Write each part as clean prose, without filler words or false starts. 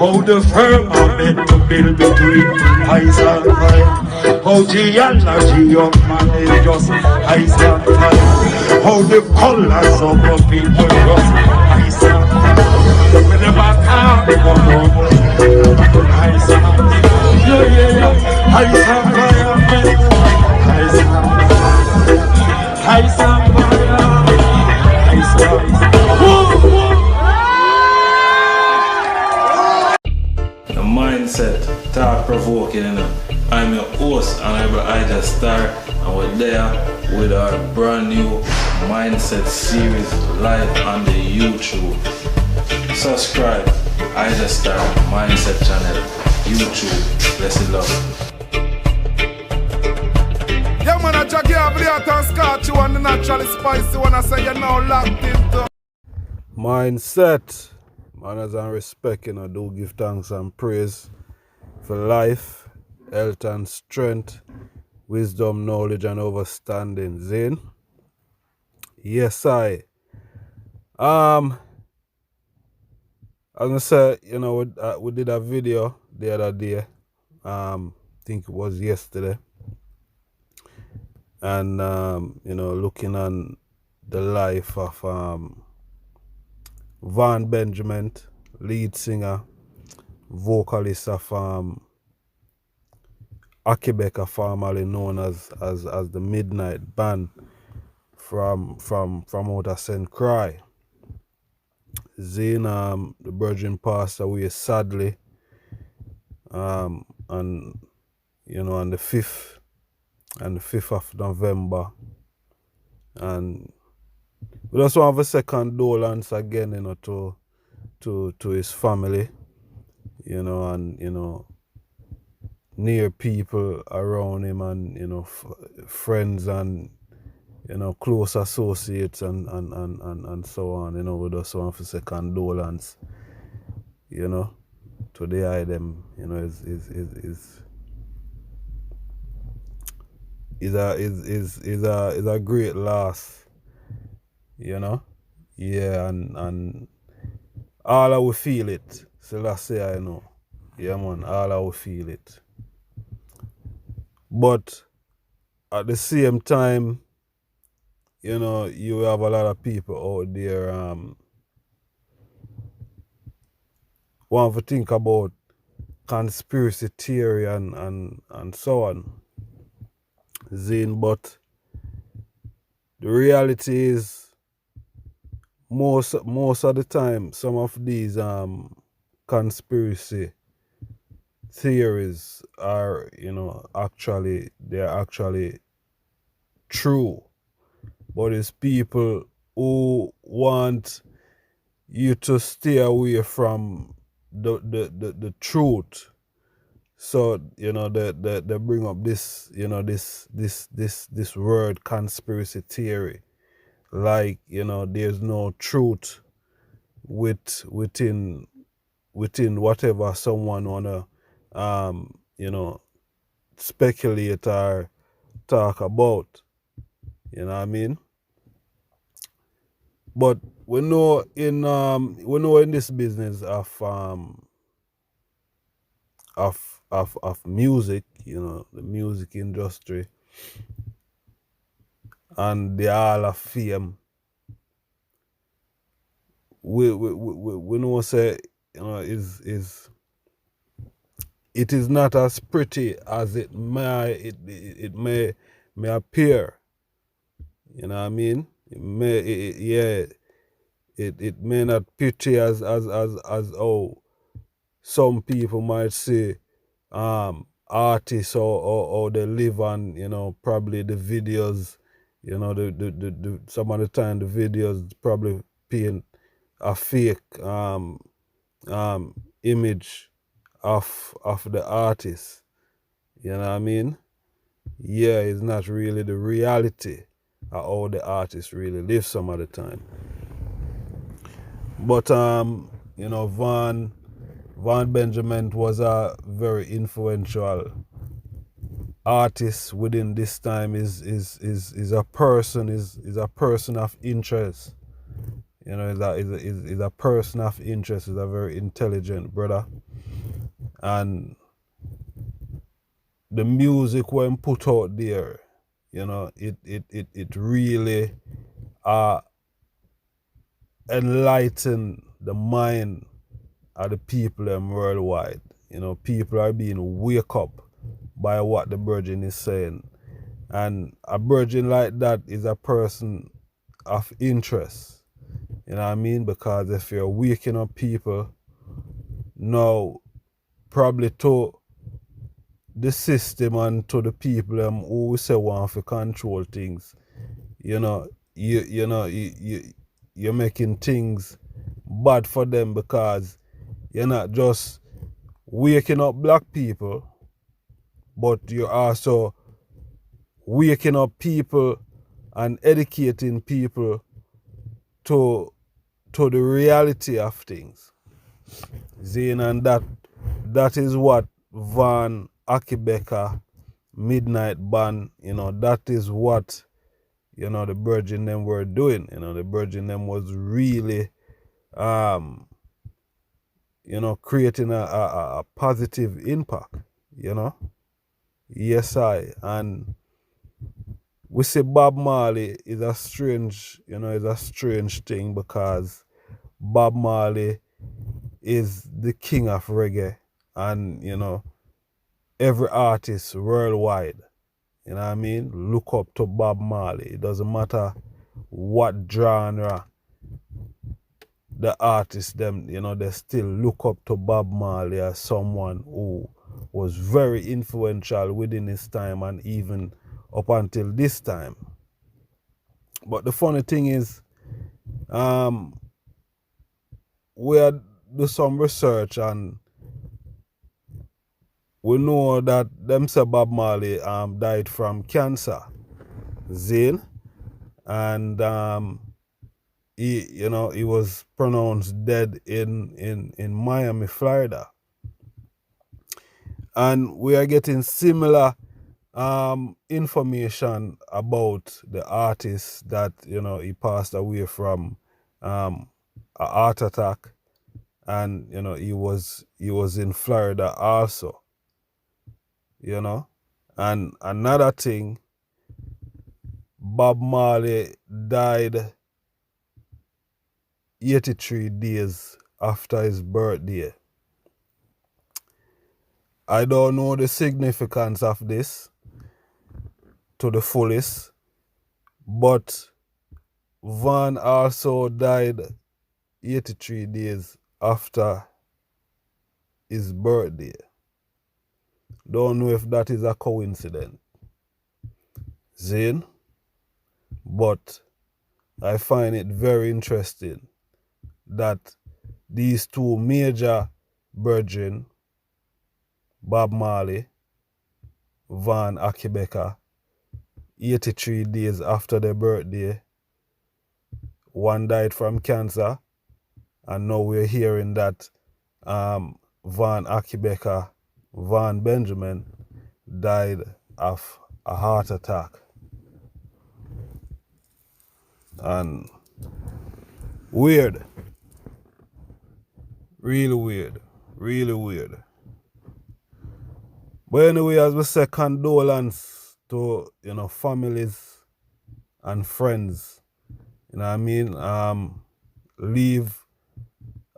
How the firmament to build between ice and fire. How geology of man is just ice and fire. How the colors of the people just ice and fire. When the back arm come on, ice and fire. Yeah, ice and fire. Ice and fire. Ice and fire. Ice and fire. Mindset, thought-provoking, you know. I'm your host, Honorable IjahStars, and we're there with our brand new Mindset series live on the YouTube. Subscribe, IjahStars Mindset channel, YouTube. Blessed love. Yeah, man, I just give you a scotch, you want the naturally spicy one, I say you're now locked into Mindset. Manners and respect, you know, do give thanks and praise for life, health and strength, wisdom, knowledge and understanding. Zane? Yes, I. As I said, you know, we did a video the other day. I think it was yesterday. And, you know, looking on the life of Vaughan Benjamin, lead singer, vocalist of Akae Beka, formerly known as the Midnight Band from out of St. Croix. Zane, the Virgin passed away sadly, and you know, on the 5th of November, and we just want to have a second condolence again, you know, to his family, you know, and, you know, near people around him, and, you know, friends and, you know, close associates and so on. You know, we just want to say condolence, you know, to the item, you know, is a great loss. You know, yeah, and all I will feel it. So let's say I know, yeah, man, all I will feel it. But at the same time, you know, you have a lot of people out there want to think about conspiracy theory and so on. Zane, but the reality is, most of the time, some of these conspiracy theories are, you know, they're actually true. But it's people who want you to stay away from the truth. So, you know, they bring up this, you know, this word conspiracy theory. Like, you know, there's no truth within whatever someone wanna you know, speculate or talk about. You know what I mean? But we know in this business of music, you know, the music industry and the Hall of Fame, we know, say, you know, it is not as pretty as it may appear. You know what I mean? It may not pretty as how some people might say artists or they live on, you know, probably the videos, you know, the some of the time the videos probably paint a fake image of the artist. You know what I mean? Yeah, it's not really the reality of how the artist really live some of the time. But you know, Vaughan Benjamin was a very influential artist within this time. Is a person of interest. You know, is a person of interest. Is a very intelligent brother, and the music when put out there, you know, it really enlighten the mind of the people worldwide. You know, people are being wake up by what the Virgin is saying. And a Virgin like that is a person of interest. You know what I mean? Because if you're waking up people now, probably to the system and to the people who we say want to control things, you know, you're making things bad for them, because you're not just waking up black people, but you're also waking up people and educating people to the reality of things. Zane, and that is what Vaughan, Akae, Beka, Midnight Band, you know, that is what, you know, the Virgin them were doing. You know, the Virgin them was really you know, creating a positive impact, you know. Yes, and we say Bob Marley is a strange, you know, is a strange thing, because Bob Marley is the king of reggae, and, you know, every artist worldwide, you know what I mean, look up to Bob Marley. It doesn't matter what genre the artists them, you know, they still look up to Bob Marley as someone who was very influential within his time and even up until this time. But the funny thing is, we had do some research, and we know that them say Bob Marley died from cancer, Zane, and he, you know, he was pronounced dead in Miami, Florida. And we are getting similar information about the artist that, you know, he passed away from a heart attack, and, you know, he was in Florida also, you know. And another thing, Bob Marley died 83 days after his birthday. I don't know the significance of this to the fullest, but Vaughan also died 83 days after his birthday. Don't know if that is a coincidence, Zane, but I find it very interesting that these two major Virgin, Bob Marley, Vaughan, Akae, Beka, 83 days after their birthday, one died from cancer, and now we're hearing that Vaughan, Akae, Beka, Vaughan Benjamin died of a heart attack. And weird. Really weird. Really weird. But anyway, as we say, condolence to, you know, families and friends. You know what I mean? Leave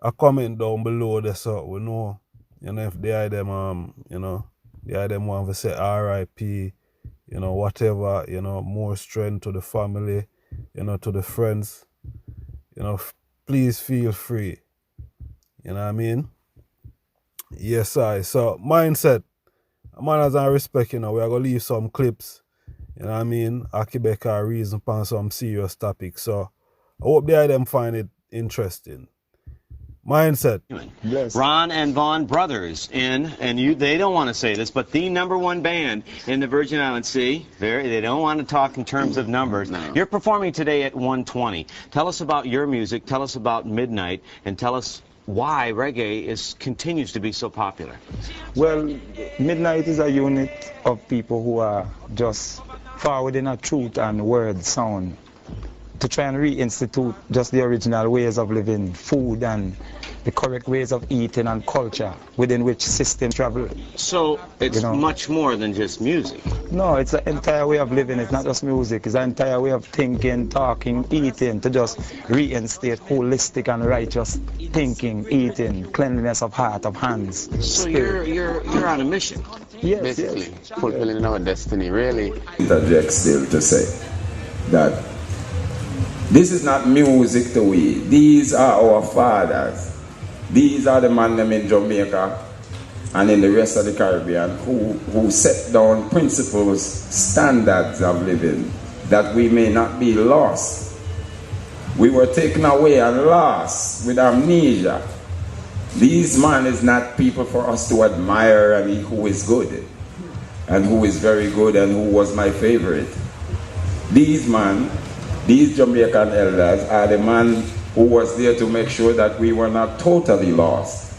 a comment down below there, so we know, you know, if they are them, you know, they are them want to say RIP, you know, whatever, you know, more strength to the family, you know, to the friends, you know, please feel free. You know what I mean? Yes, so mindset, manners and respect, you know, we are going to leave some clips, you know what I mean? Akae, Beka reason upon some serious topics. So I hope they them find it interesting. Mindset. Yes. Ron and Vaughan brothers in, and they don't want to say this, but the #1 band in the Virgin Islands. See, they don't want to talk in terms of numbers. No. You're performing today at 120. Tell us about your music, tell us about Midnight, and tell us why reggae continues to be so popular. Well, Midnight is a unit of people who are just forward in a truth and word sound to try and reinstitute just the original ways of living, food and the correct ways of eating and culture within which system travel. So it's much more than just music. No, it's an entire way of living. It's not just music. It's an entire way of thinking, talking, eating, to just reinstate holistic and righteous thinking, eating, cleanliness of heart, of hands. So you're on a mission. Yes, basically, fulfilling our destiny, really. Interject still to say that this is not music to we. These are our fathers. These are the men in Jamaica and in the rest of the Caribbean who set down principles, standards of living, that we may not be lost. We were taken away and lost with amnesia. These men is not people for us to admire and who is good and who is very good and who was my favorite. These men, these Jamaican elders are the man who was there to make sure that we were not totally lost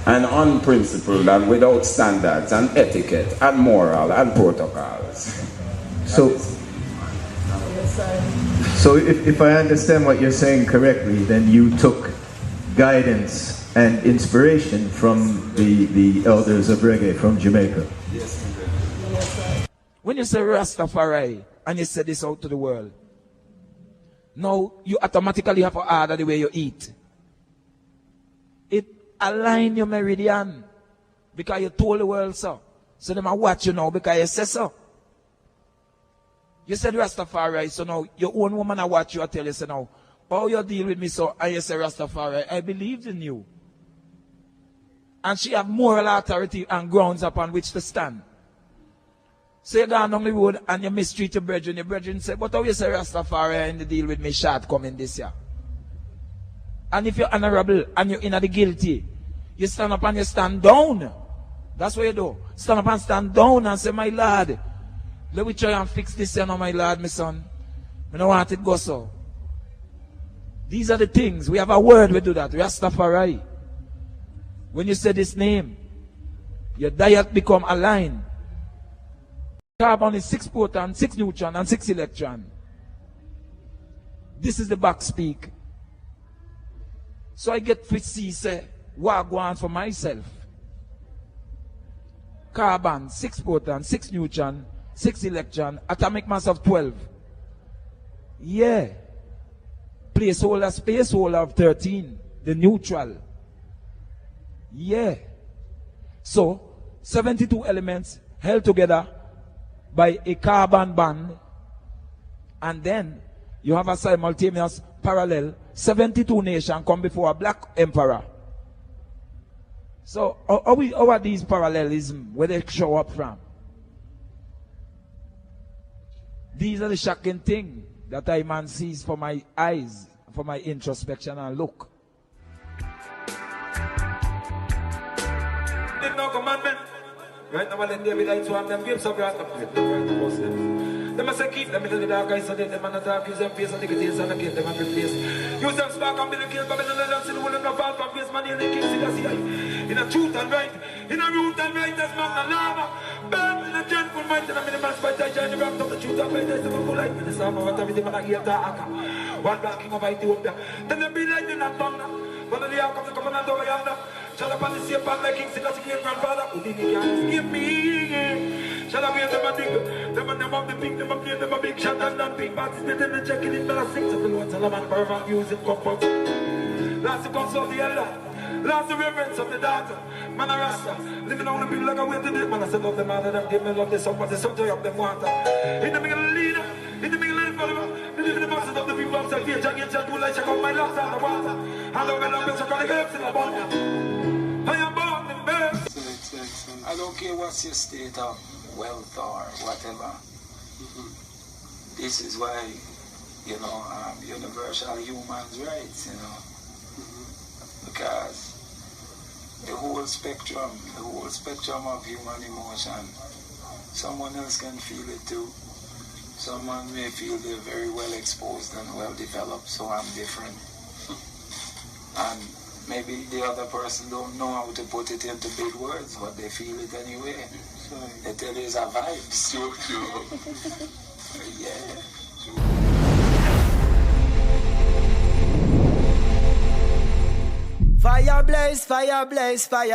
and unprincipled and without standards and etiquette and moral and protocols. So if I understand what you're saying correctly, then you took guidance and inspiration from the elders of reggae from Jamaica. Yes. When you say Rastafari and you say this out to the world, now you automatically have to order the way you eat. It align your meridian because you told the world so. So they might watch you now because you say so. You said Rastafari, so now your own woman I watch you, I tell you, so now, how you deal with me so, and you say Rastafari, I believed in you. And she have moral authority and grounds upon which to stand. So you go on the road and you mistreat your brethren say, but how you say Rastafari and the deal with me shortcoming this year? And if you're honorable and you're in the guilty, you stand up and you stand down. That's what you do. Stand up and stand down and say, my Lord, let me try and fix this here now, my Lord, my son. I don't want it go so. These are the things. We have a word we do that. Rastafari. When you say this name, your diet become aligned. Carbon is 6 proton, 6 neutron, and 6 electron. This is the back speak. So I get to see, say, Wagwan for myself. Carbon, 6 proton, 6 neutron, 6 electron, atomic mass of 12. Yeah. Placeholder, spaceholder of 13. The neutral. Yeah. So, 72 elements held together by a carbon band, and then you have a simultaneous parallel 72 nations come before a black emperor. So how are these parallelism where they show up from? These are the shocking things that I man sees for my eyes, for my introspection and look. No commandment. Right now, when David I swam them grapes of wrath, they must keep them in the dark eyes so that they man attack, use them face and take it and kill them and replace. Use them spark and build a kill, but in the lands in the world of fall from face, man, in the king, see the sea. In a truth and right, in a root and right, that's man and lava. Burn in a gentle might, and I'm in the man's fight, I shine the wrath of the truth and right, there's the full life in the summer, what everything man I hear Akae. One black king of Ethiopia. Then they be like in a thunder. But the outcome of the covenant over yonder. Shall I find the same path like King Silas, great grandfather? Who did he can't give me? Shall I wear them a dig? Them and them of the pink, them a play, them a big shot and that big box. Spit in the checking in the six of the Lord Solomon, fervent music, comfort. Last the console of the elder. Last the reverence of the daughter. Man a rasta. Living on the people like I went to this. Man I said love them all of them. Give me love this up, but the subject of them water. In the middle of the leader. In the middle of the follower. Believe in the masses of the people outside here. Jagged shall do like check out my last out the water. I love and I'm so calling herbs in the bond. I am born in birth. I don't care what's your state of wealth or whatever. This is why, you know, universal human rights, you know. because the whole spectrum of human emotion, someone else can feel it too. Someone may feel they're very well exposed and well developed, so I'm different. And maybe the other person don't know how to put it into big words, but they feel it anyway. They tell you it's a vibe. So true. Yeah. Fire blaze, fire blaze, fire.